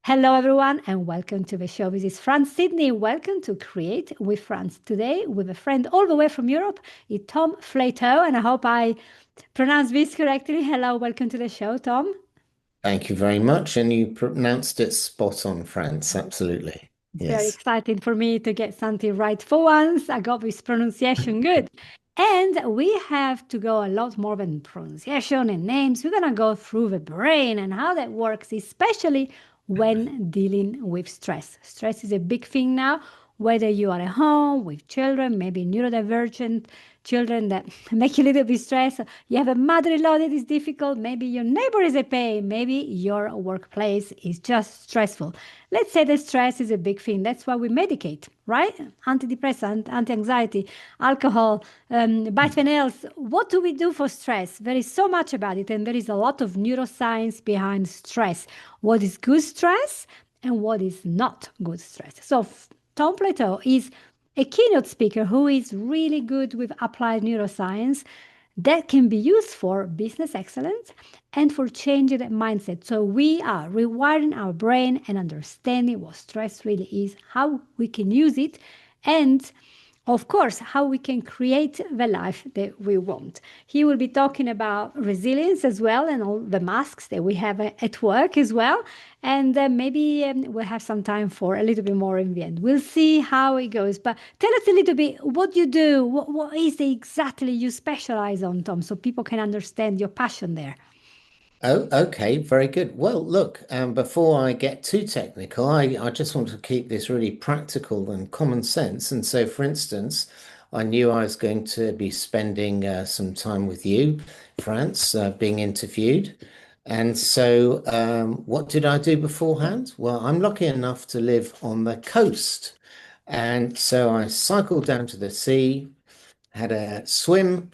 Hello, everyone, and welcome to the show. This is Franz Sidney. Welcome to Create with Franz. Today, with a friend all the way from Europe, is Tom Flateau, and I hope I pronounced this correctly. Hello, welcome to the show, Tom. Thank you very much. And you pronounced it spot on, France. Absolutely. Very Yes. exciting for me to get something right for once. I got this pronunciation good. And we have to go a lot more than pronunciation and names. We're going to go through the brain and how that works, especially when dealing with stress. Stress is a big thing now, whether you are at home with children, maybe neurodivergent children that make you a little bit stressed. You have a mother-in-law that is difficult. Maybe your neighbor is a pain. Maybe your workplace is just stressful. Let's say that stress is a big thing. That's why we medicate, right? Antidepressant, anti-anxiety, alcohol, bisphenol. What do we do for stress? There is so much about it, and there is a lot of neuroscience behind stress. What is good stress and what is not good stress? So Tom Plateau is a keynote speaker who is really good with applied neuroscience that can be used for business excellence and for changing that mindset. So we are rewiring our brain and understanding what stress really is, how we can use it, and of course, how we can create the life that we want. He will be talking about resilience as well and all the masks that we have at work as well. And maybe we'll have some time for a little bit more in the end. We'll see how it goes. But tell us a little bit what you do. What is it exactly you specialize on, Tom, so people can understand your passion there? Oh, okay. Very good. Well, look, before I get too technical, I just want to keep this really practical and common sense. And so, for instance, I knew I was going to be spending some time with you, France, being interviewed. And so, what did I do beforehand? Well, I'm lucky enough to live on the coast. And so I cycled down to the sea, had a swim,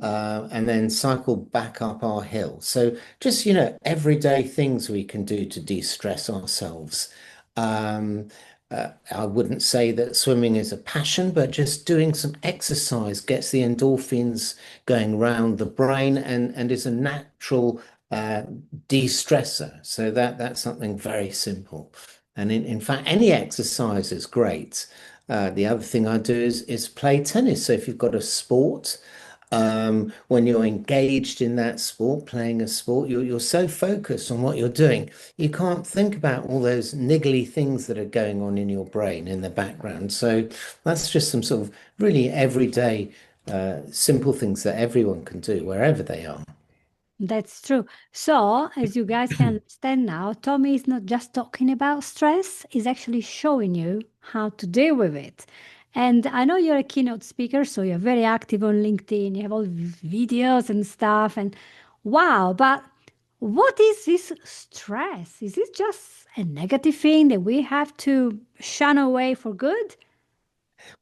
and then cycled back up our hill. So just, everyday things we can do to de-stress ourselves. Um, I wouldn't say that swimming is a passion, but just doing some exercise gets the endorphins going round the brain and is a natural uh, de-stressor. So that's something very simple. And in fact, any exercise is great. The other thing I do is play tennis. So if you've got a sport, when you're engaged in that sport, playing a sport, you're so focused on what you're doing, you can't think about all those niggly things that are going on in your brain in the background. So that's just some sort of really everyday, simple things that everyone can do wherever they are. That's true. So, as you guys can understand now, Tommy is not just talking about stress, he's actually showing you how to deal with it. And I know you're a keynote speaker, so you're very active on LinkedIn, you have all these videos and stuff, and wow, but what is this stress? Is it just a negative thing that we have to shun away for good?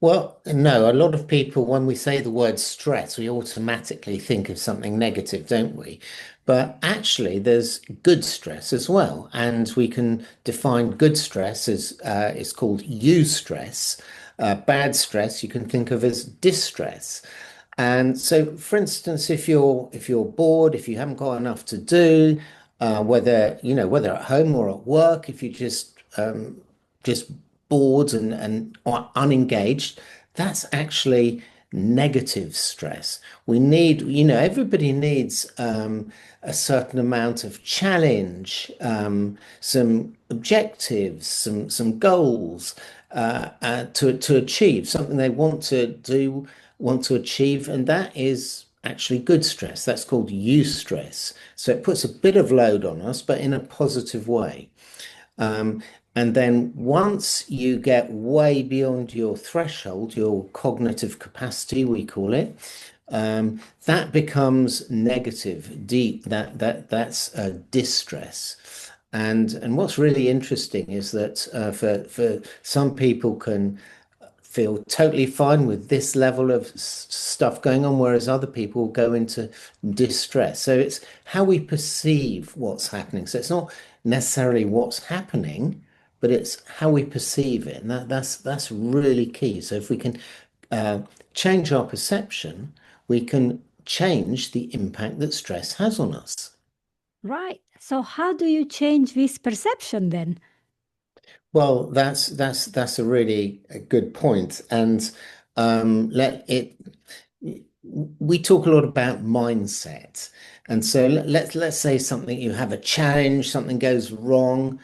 Well, no, a lot of people, when we say the word stress, we automatically think of something negative, don't we? But actually, there's good stress as well. And we can define good stress as it's called eustress. Bad stress you can think of as distress. And so, for instance, if you're bored, if you haven't got enough to do, whether at home or at work, if you just bored and are unengaged, that's actually negative stress. Everybody needs a certain amount of challenge, some objectives, some goals to achieve something they want to do, want to achieve, and that is actually good stress. That's called eustress. So it puts a bit of load on us, but in a positive way. Um, and then once you get way beyond your threshold, your cognitive capacity, we call it, that becomes negative, deep. That's distress. And what's really interesting is that for some people can feel totally fine with this level of stuff going on, whereas other people go into distress. So it's how we perceive what's happening. So it's not necessarily what's happening, but it's how we perceive it. And that's really key. So if we can uh, change our perception, we can change the impact that stress has on us. Right. So, how do you change this perception then? Well, that's a really a good point. And let it we talk a lot about mindset. And so let's say something you have a challenge, something goes wrong,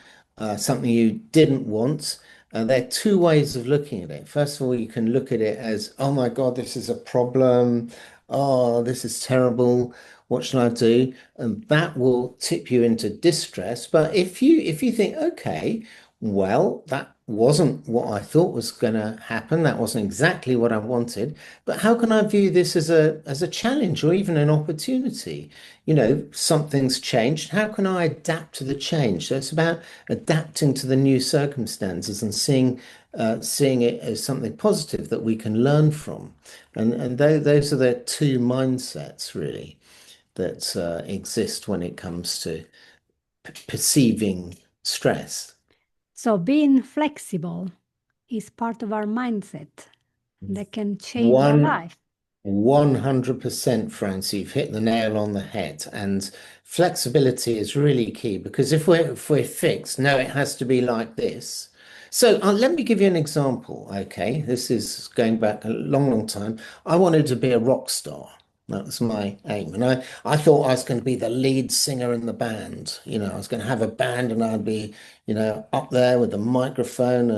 something you didn't want. There are two ways of looking at it. First of all, you can look at it as, oh my God, this is a problem. Oh, this is terrible. What shall I do? And that will tip you into distress. But if you think, okay, well, that wasn't what I thought was going to happen. That wasn't exactly what I wanted. But how can I view this as a challenge or even an opportunity? You know, something's changed. How can I adapt to the change? So it's about adapting to the new circumstances and seeing it as something positive that we can learn from. And those are the two mindsets really that exist when it comes to perceiving stress. So being flexible is part of our mindset that can change our One life. 100%, Franz, you've hit the nail on the head. And flexibility is really key because if we're fixed, no, it has to be like this. So let me give you an example. Okay, this is going back a long, long time. I wanted to be a rock star. That was my aim. And I thought I was going to be the lead singer in the band. You know, I was going to have a band and I'd be, up there with the microphone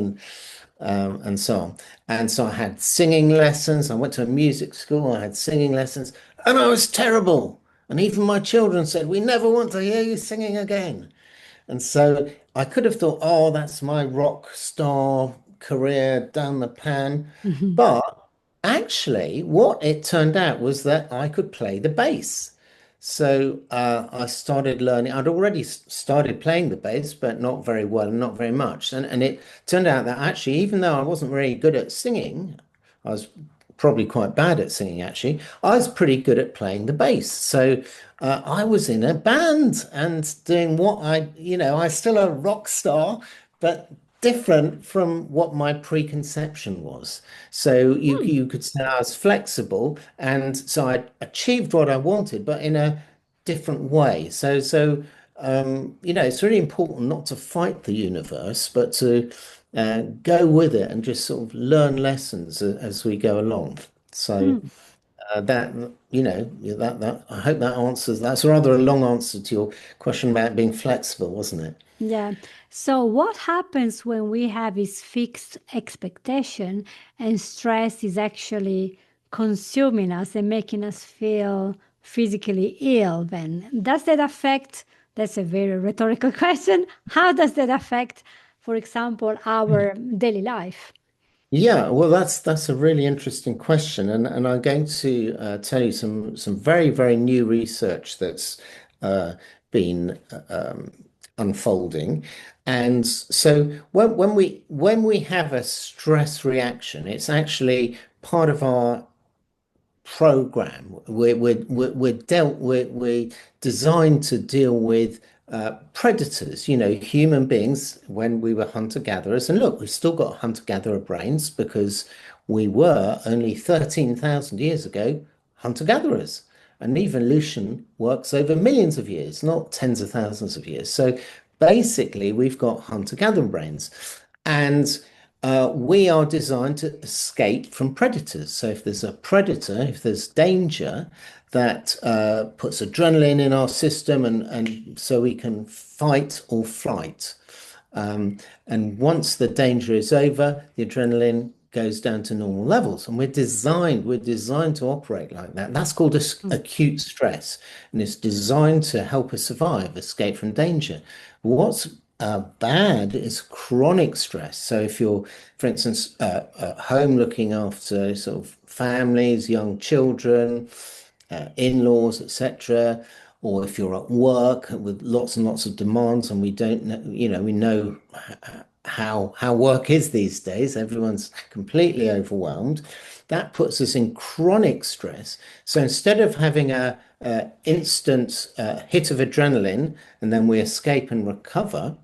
and so on. And so I had singing lessons. I went to a music school. I had singing lessons, and I was terrible. And even my children said, "We never want to hear you singing again." And so I could have thought, oh, that's my rock star career down the pan. Mhm. But actually, what it turned out was that I could play the bass. So I started learning. I'd already started playing the bass, but not very well, not very much. And it turned out that actually, even though I wasn't very good at singing, I was probably quite bad at singing actually. I was pretty good at playing the bass. So I was in a band and doing what I still a rock star, but different from what my preconception was. So Hmm. you could say I was flexible, and so I achieved what I wanted, but in a different way. It's really important not to fight the universe, but to go with it and just sort of learn lessons as we go along. So Hmm. that that I hope that answers. That's rather a long answer to your question about being flexible, wasn't it? Yeah. So what happens when we have this fixed expectation and stress is actually consuming us and making us feel physically ill then? Does that affect, that's a very rhetorical question. How does that affect, for example, our daily life? Yeah, well, that's a really interesting question, and I'm going to tell you some very very new research that's uh, been unfolding, and so when we have a stress reaction, it's actually part of our program. We're designed to deal with predators, human beings when we were hunter-gatherers. And look, we've still got hunter-gatherer brains because we were only 13,000 years ago hunter-gatherers. And evolution works over millions of years, not tens of thousands of years. So basically, we've got hunter-gatherer brains. And we are designed to escape from predators. So if there's a predator, if there's danger, that puts adrenaline in our system, and so we can fight or flight. And once the danger is over, the adrenaline goes down to normal levels. And we're designed to operate like that. That's called Mm. acute stress, and it's designed to help us survive, escape from danger. What's bad is chronic stress. So if you're, for instance, at home looking after sort of families, young children, in-laws, etc., or if you're at work with lots and lots of demands, and we don't know, we know how work is these days. Everyone's completely overwhelmed. That puts us in chronic stress. So instead of having a instant hit of adrenaline and then we escape and recover,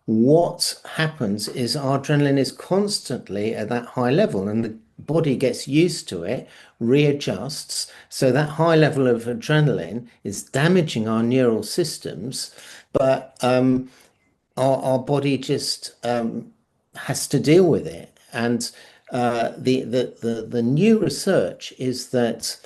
what happens is our adrenaline is constantly at that high level and the body gets used to it, readjusts. So that high level of adrenaline is damaging our neural systems. But our body just has to deal with it. And the new research is that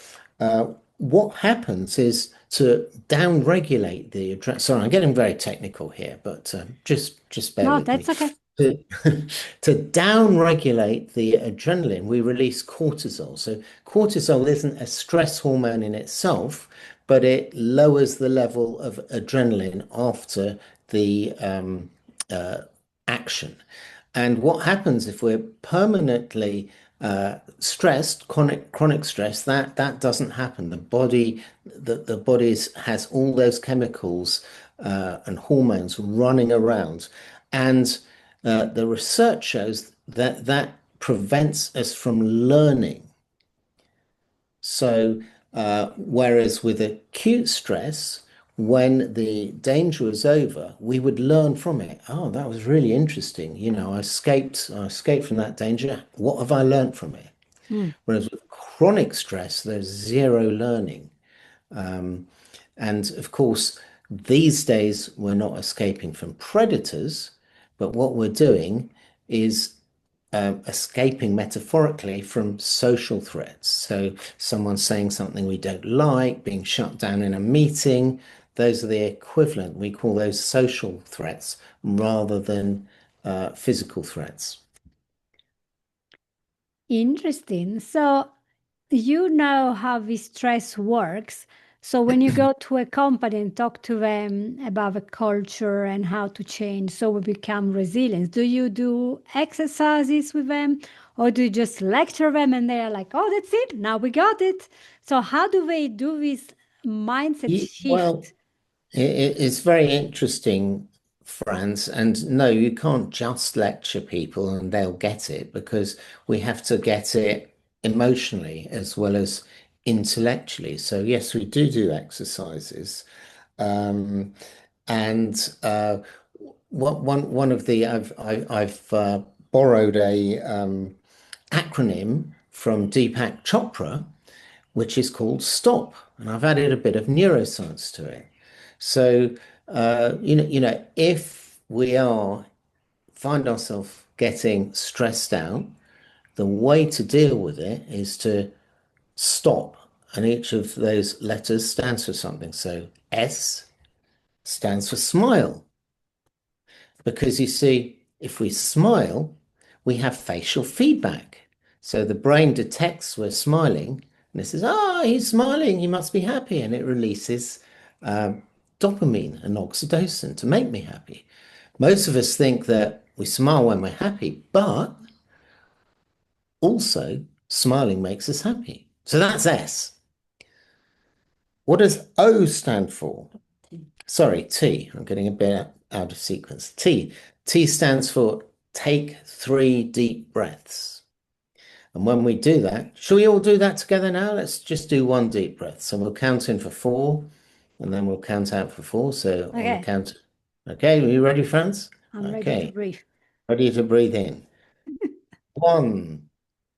what happens is to down-regulate the adrenaline. Sorry, I'm getting very technical here, but just bear No, with me. that's okay. To, to down-regulate the adrenaline, we release cortisol. So cortisol isn't a stress hormone in itself, but it lowers the level of adrenaline after the action. And what happens if we're permanently stressed, chronic stress, that doesn't happen. The bodies has all those chemicals and hormones running around, and the research shows that that prevents us from learning. So, whereas with acute stress, when the danger is over, we would learn from it. Oh, that was really interesting. I escaped from that danger. What have I learned from it? Hmm. Whereas with chronic stress, there's zero learning. And of course, these days we're not escaping from predators, but what we're doing is escaping metaphorically from social threats. So someone saying something we don't like, being shut down in a meeting, those are the equivalent. We call those social threats rather than physical threats. Interesting. So you know how this stress works. So when you go to a company and talk to them about the culture and how to change so we become resilient, do you do exercises with them or do you just lecture them and they're like, oh, that's it, now we got it? So how do they do this mindset Well, shift? it's very interesting, Franz. And no, you can't just lecture people and they'll get it because we have to get it emotionally as well as intellectually. So yes, we do exercises. Um, and one of the I've borrowed a acronym from Deepak Chopra, which is called STOP, and I've added a bit of neuroscience to it. So, if we are find ourselves getting stressed out, the way to deal with it is to stop, and each of those letters stands for something. So, S stands for smile, because you see, if we smile, we have facial feedback. So the brain detects we're smiling and it says, ah, he's smiling, he must be happy. And it releases dopamine and oxytocin to make me happy. Most of us think that we smile when we're happy, but also smiling makes us happy. So that's S. What does O stand for? Sorry, T. I'm getting a bit out of sequence. T. T stands for take 3 deep breaths. And when we do that, shall we all do that together now? Let's just do one deep breath. So we'll count in for 4 and then we'll count out for 4. So on the Okay, count. Okay, are you ready, Franz? I'm ready to Okay, breathe. ready to breathe in. 1,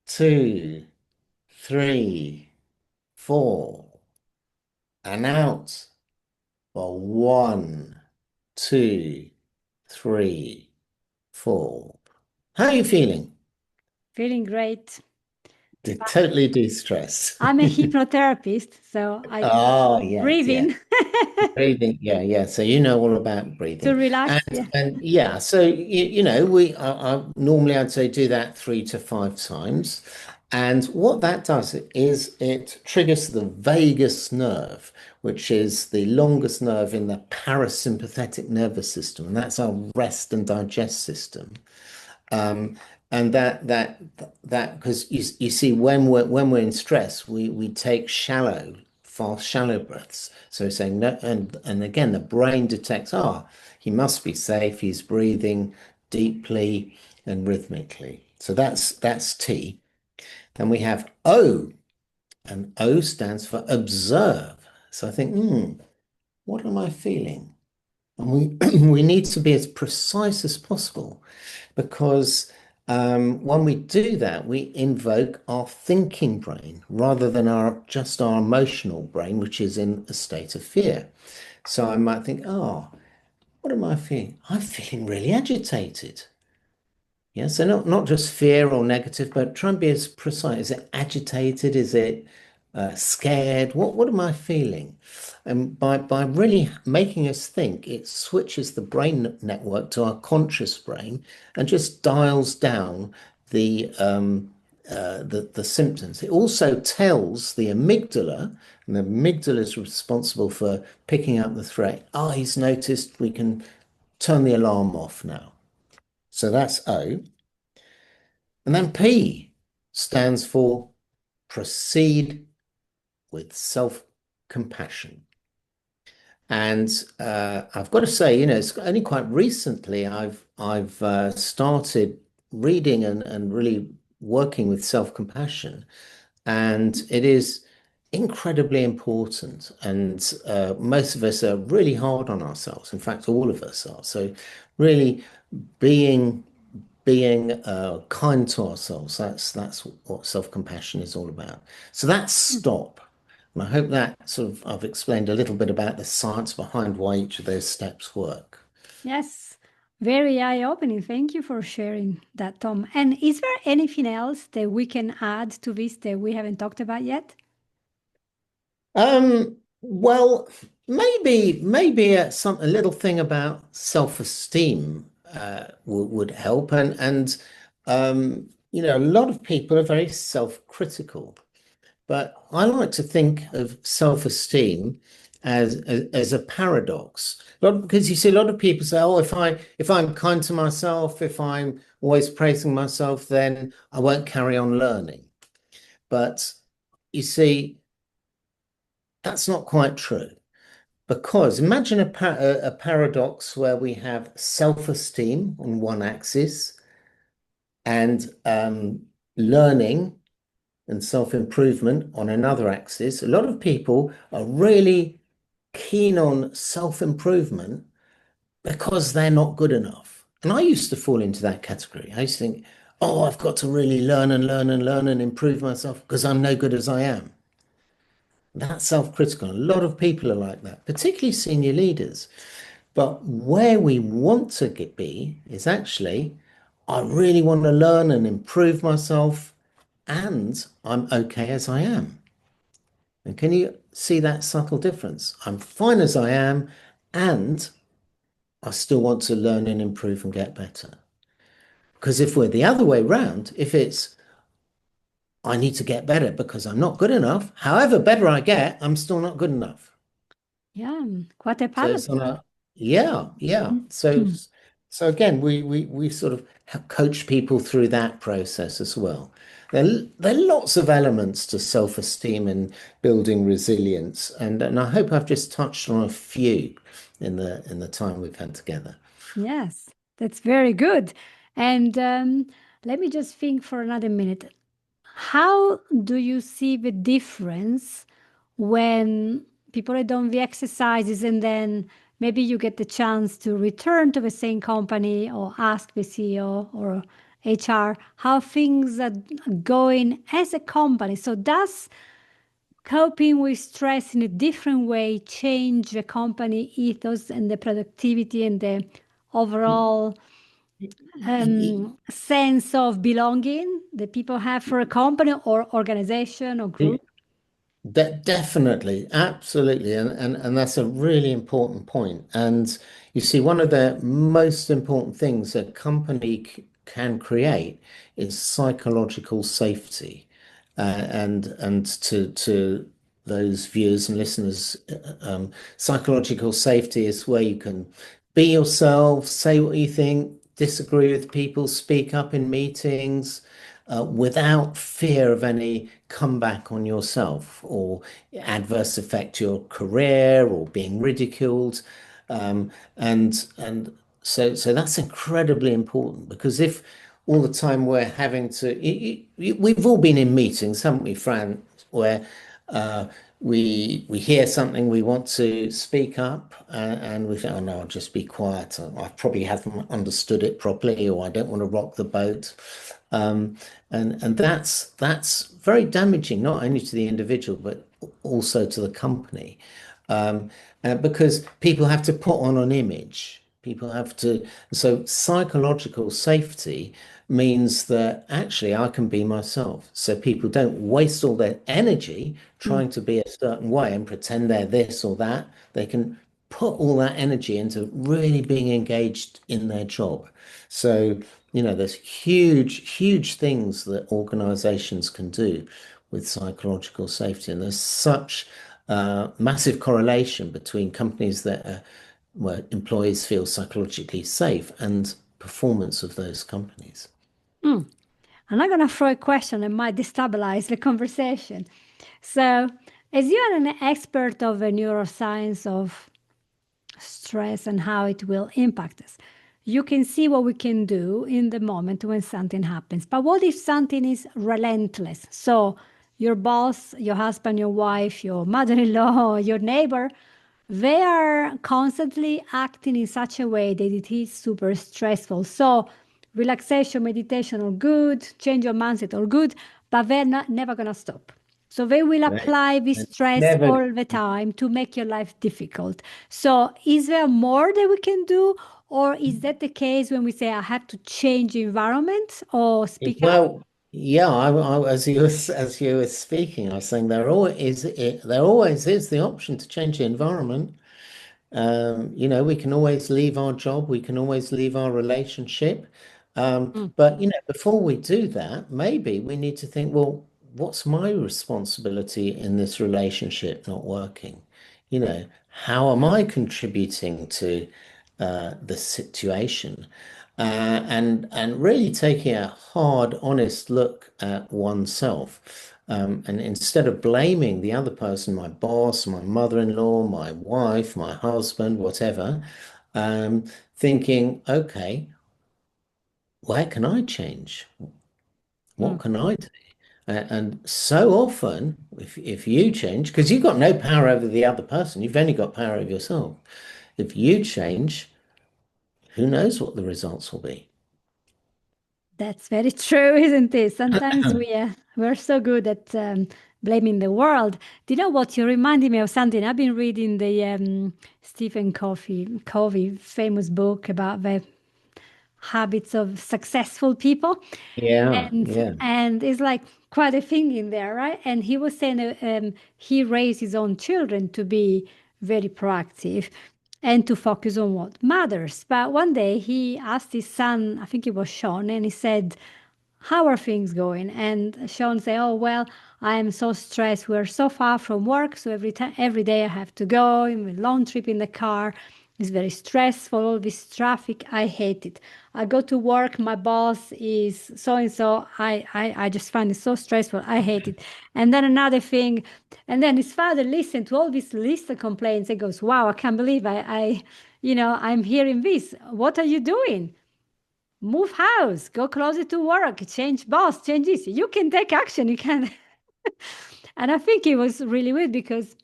2, 3, 4. And out for 1, 2, 3, 4. How are you feeling? Feeling great. Totally de-stress. I'm a hypnotherapist, so I Oh, yeah. breathing Breathing, yeah. So you know all about to breathing, relax. and Yeah. and yeah. So we normally I'd say do that 3 to 5 times, and what that does is it triggers the vagus nerve, which is the longest nerve in the parasympathetic nervous system, and that's our rest and digest system. Um, and that because you see when we're in stress, we take fast, shallow breaths. So saying no, and again the brain detects, he must be safe. He's breathing deeply and rhythmically. So that's T. Then we have O, and O stands for observe. So I think, what am I feeling? And we need to be as precise as possible because when we do that, we invoke our thinking brain rather than just our emotional brain, which is in a state of fear. So I might think, what am I feeling? I'm feeling really agitated. Yeah, so not just fear or negative, but try and be as precise. Is it agitated? Is it scared? What am I feeling? And by really making us think, it switches the brain network to our conscious brain and just dials down the symptoms. It also tells the amygdala, and the amygdala is responsible for picking up the threat. Oh, he's noticed. We can turn the alarm off now. So that's O. And then P stands for proceed with self-compassion. And I've got to say, it's only quite recently I've started reading and really working with self-compassion, and it is incredibly important. And most of us are really hard on ourselves. In fact, all of us are. So, really being kind to ourselves. That's what self-compassion is all about. So that's stop. And I hope that sort of I've explained a little bit about the science behind why each of those steps work. Yes, very eye-opening. Thank you for sharing that, Tom. And is there anything else that we can add to this that we haven't talked about yet? Well, maybe a little thing about self-esteem would help, and a lot of people are very self-critical. But I like to think of self-esteem as a paradox. Because you see a lot of people say, oh, if I'm kind to myself, if I'm always praising myself, then I won't carry on learning. But you see, that's not quite true. Because imagine a paradox where we have self-esteem on one axis and learning and self-improvement on another axis. A lot of people are really keen on self-improvement because they're not good enough. And I used to fall into that category. I used to think, oh, I've got to really learn and learn and learn and improve myself because I'm no good as I am. That's self-critical. A lot of people are like that, particularly senior leaders. But where we want to be is actually, I really want to learn and improve myself, and I'm okay as I am. And can you see that subtle difference? I'm fine as I am, and I still want to learn and improve and get better. Because if we're the other way round, if it's I need to get better because I'm not good enough, however better I get, I'm still not good enough. Yeah, quite a So it's paradox. on a yeah, yeah. So again, we sort of coach people through that process as well. There are lots of elements to self-esteem and building resilience, and I hope I've just touched on a few in the time we've had together. Yes, that's very good. And let me just think for another minute. How do you see the difference when people are doing the exercises and then maybe you get the chance to return to the same company or ask the CEO or HR how things are going as a company? So, does coping with stress in a different way change the company ethos and the productivity and the overall sense of belonging that people have for a company or organization or group? Definitely, absolutely, and that's a really important point. And you see, one of the most important things a company can create is psychological safety. And to those viewers and listeners, psychological safety is where you can be yourself, say what you think, disagree with people, speak up in meetings, without fear of any comeback on yourself or adverse effect to your career or being ridiculed. And so that's incredibly important because if all the time we're having to, we've all been in meetings, haven't we, Fran, where uh, we hear something, we want to speak up, and we think, oh no, I'll just be quiet. I probably haven't understood it properly, or I don't want to rock the boat. And that's very damaging, not only to the individual, but also to the company. Because people have to put on an image. People have to, so psychological safety means that actually I can be myself. So people don't waste all their energy Mm, trying to be a certain way and pretend they're this or that. They can put all that energy into really being engaged in their job. So, there's huge, huge things that organizations can do with psychological safety. And there's such massive correlation between companies that are where employees feel psychologically safe and performance of those companies. mm. I'm not going to throw a question that might destabilize the conversation. So, as you are an expert of neuroscience of stress and how it will impact us, you can see what we can do in the moment when something happens. But what if something is relentless? So, your boss, your husband, your wife, your mother in law, your neighbor, they are constantly acting in such a way that it is super stressful. So, relaxation, meditation are good, change your mindset are good, but they're not, never going to stop. So, they will They- apply this they stress Never. all the time to make your life difficult. So, is there more that we can do? Or is that the case when we say, I have to change environment or speak up? Well, yeah, as you were speaking, I was saying there always is the option to change the environment. We can always leave our job, we can always leave our relationship. Mm, But before we do that, maybe we need to think, well, what's my responsibility in this relationship not working? How am I contributing to the situation? And really taking a hard, honest look at oneself. And instead of blaming the other person, my boss, my mother-in-law, my wife, my husband, whatever, thinking, okay, where can I change? What mm. can I do? And so often, if you change, because you've got no power over the other person, you've only got power over yourself. If you change, who knows what the results will be? That's very true, isn't it? Sometimes we're so good at blaming the world. Do you know what? You reminded me of something. I've been reading the Stephen Covey famous book about the habits of successful people, Yeah, and yeah. and it's like quite a thing in there, right? And he was saying he raised his own children to be very proactive and to focus on what matters. But one day he asked his son, I think it was Sean, and he said, how are things going? And Sean say, oh, well, I am so stressed. We're so far from work. So every day I have to go in a long trip in the car. It's very stressful, all this traffic. I hate it. I go to work. My boss is so and so. I just find it so stressful. I hate it. And then another thing. And then his father listened to all this list of complaints and goes, wow, I can't believe I'm hearing this. What are you doing? Move house, go closer to work, change boss, change this. You can take action. You can. And I think it was really weird because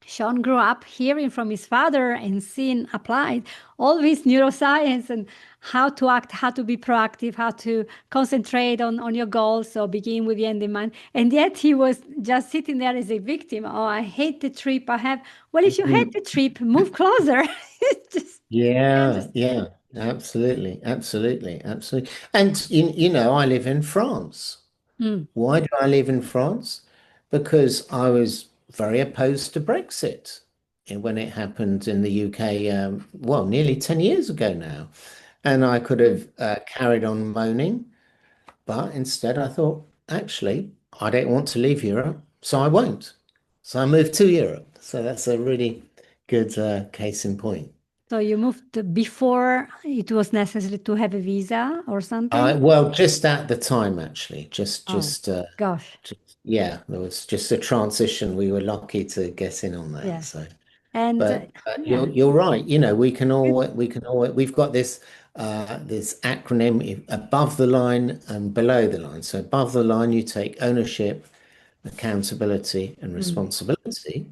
Sean grew up hearing from his father and seeing applied all this neuroscience and how to act, how to be proactive, how to concentrate on your goals. So begin with the end in mind. And yet he was just sitting there as a victim. Oh, I hate the trip I have. Well, if you hate Mhm. the trip, move closer. It's just, Yeah, just yeah, absolutely, absolutely, absolutely. And I live in France. mm, Why do I live in France? Because I was very opposed to Brexit when it happened in the UK, well, nearly 10 years ago now. And I could mm. have carried on moaning, but instead I thought, actually, I don't want to leave Europe, so I won't. So I moved to Europe. So that's a really good case in point. So you moved before it was necessary to have a visa or something? Well, just at the time, actually, Oh, gosh. yeah, there was just a transition. We were lucky to get in on that. Yeah. So, And but you're yeah. you're right. Good. We've got this acronym above the line and below the line. So above the line, you take ownership, accountability, and Mm. responsibility,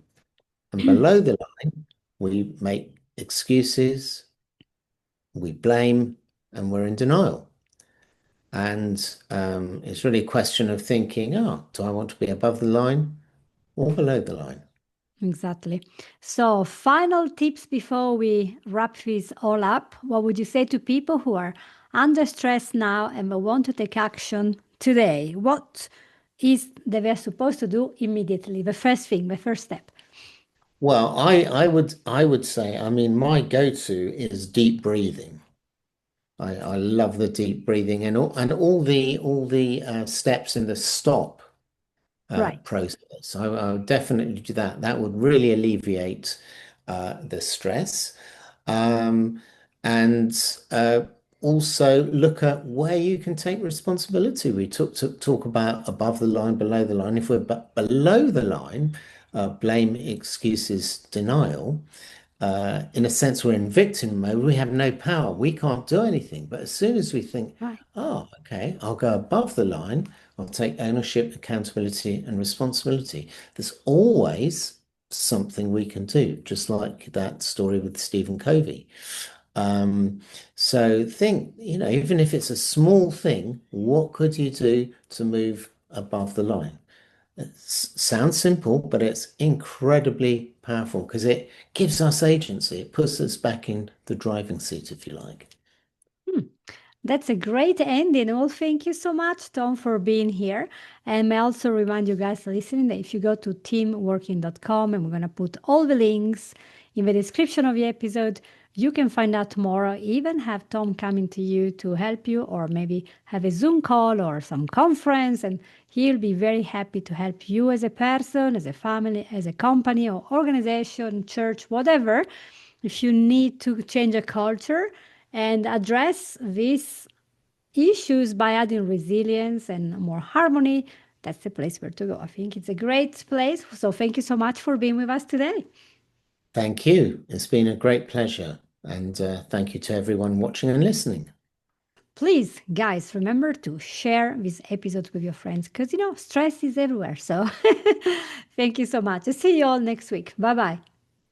and below the line, we make excuses, we blame, and we're in denial. And it's really a question of thinking, oh, do I want to be above the line or below the line? Exactly. So, final tips before we wrap this all up. What would you say to people who are under stress now and will want to take action today? What is that they're supposed to do immediately? The first thing, the first step. Well, I would say, I mean, my go-to is deep breathing. I love the deep breathing and all the steps in the stop Right. process. I would definitely do that. That would really alleviate the stress. Um, and also look at where you can take responsibility. We talk about above the line, below the line. If we're below the line, blame, excuses, denial. In a sense, we're in victim mode. We have no power. We can't do anything. But as soon as we think, Right. oh, okay, I'll go above the line, I'll take ownership, accountability, and responsibility. There's always something we can do, just like that story with Stephen Covey. So think, even if it's a small thing, what could you do to move above the line? It sounds simple, but it's incredibly powerful because it gives us agency. It puts us back in the driving seat, if you like. Hmm. That's a great ending. Well, thank you so much, Tom, for being here. And I also remind you guys listening that if you go to teamworking.com, and we're going to put all the links in the description of the episode, you can find out more, even have Tom coming to you to help you, or maybe have a Zoom call or some conference. And he'll be very happy to help you as a person, as a family, as a company or organization, church, whatever. If you need to change a culture and address these issues by adding resilience and more harmony, that's the place where to go. I think it's a great place. So thank you so much for being with us today. Thank you. It's been a great pleasure. And thank you to everyone watching and listening. Please, guys, remember to share this episode with your friends because, stress is everywhere. So thank you so much. I'll see you all next week. Bye bye.